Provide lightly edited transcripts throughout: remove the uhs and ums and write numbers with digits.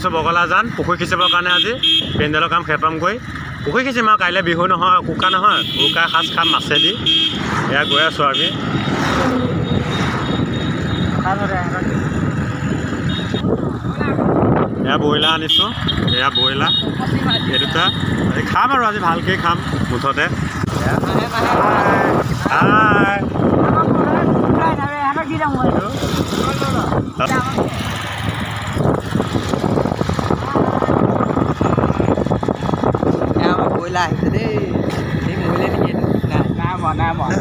আছোঁ বগলাজান পুখুৰী সিঁচিবৰ কাৰণে আজি পেণ্ডেলৰ কাম খতম কৰি পুখুৰী সিঁচিম আৰু কাইলৈ বিহু নহয় উকা নহয় উকা সাজ খাম মাছেদি এয়া গৈ আছোঁ আমি এয়া ব্ৰইলাৰ আনিছোঁ এয়া ব্ৰইলাৰ এই দুটা আজি খাম আৰু আজি ভালকৈ খাম মুঠতে ব্ৰইলাৰ আহিছে দেই এই মৰিলে নেকি নাই মৰা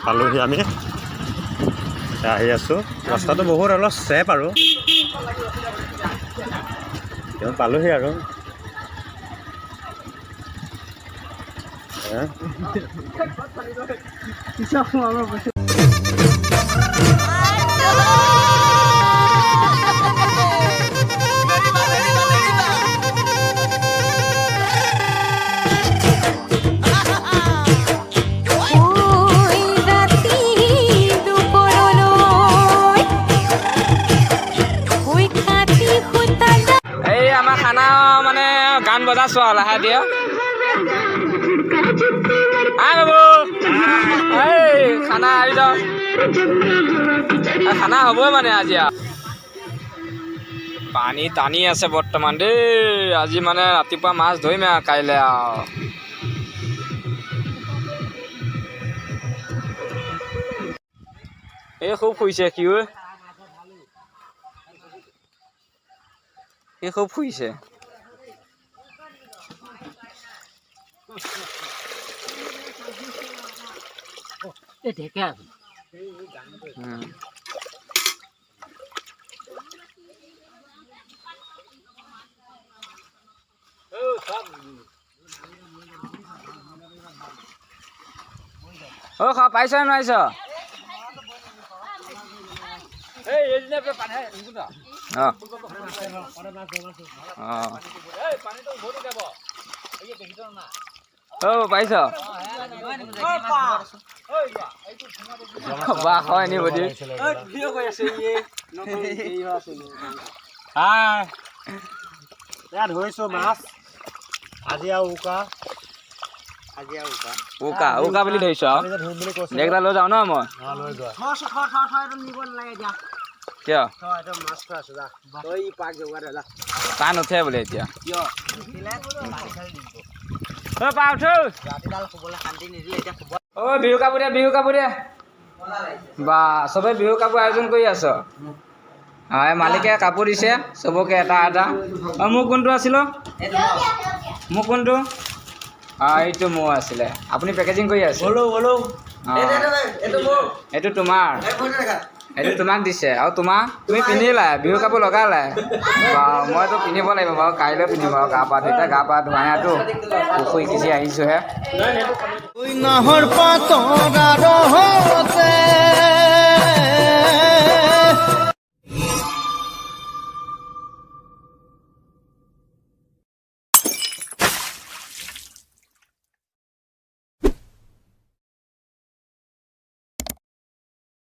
পালোহি আমি আহি আছোঁ ৰাস্তাটো বহুত অলপ চেপ আৰু পালোহি আৰু গান বজাইছো আৰু লাহে দিয়ে বাবু খানা আহি যাওঁ খানা হ'বই মানে আজি পানী টানি আছে বৰ্তমান দেই আজি মানে ৰাতিপুৱা মাছ ধৰিম আৰু কাইলৈ আৰু এই খুব শুইছে কি এই খুব শুইছে পাইছ নোৱাৰিছ পাইছ বাহ হয় নি বডি ধৰিছোঁ মাছ আজি আৰু উকা উকা বুলি ধৰিছ দেখটা লৈ যাওঁ ন মই কিয় পাণ উঠে বোলে এতিয়া বিহু কাপোৰ বা চবে বিহু কাপোৰ আয়োজন কৰি আছ মালিকে কাপোৰ দিছে চবকে এটা মোৰ কোনটো আছিল মোৰ কোনটো এইটো মোৰ আছিলে আপুনি পেকেজিং কৰি আছে এইটো তোমাৰ এইটো তোমাক দিছে আৰু তুমি পিন্ধিলা বিহু কাপোৰ লগালা মইতো পিন্ধিব লাগিব বাৰু কাইলৈ পিন্ধিম বাৰু গা পা ধুৱাইতো পুখুৰী সিঁচি আহিছোঁহে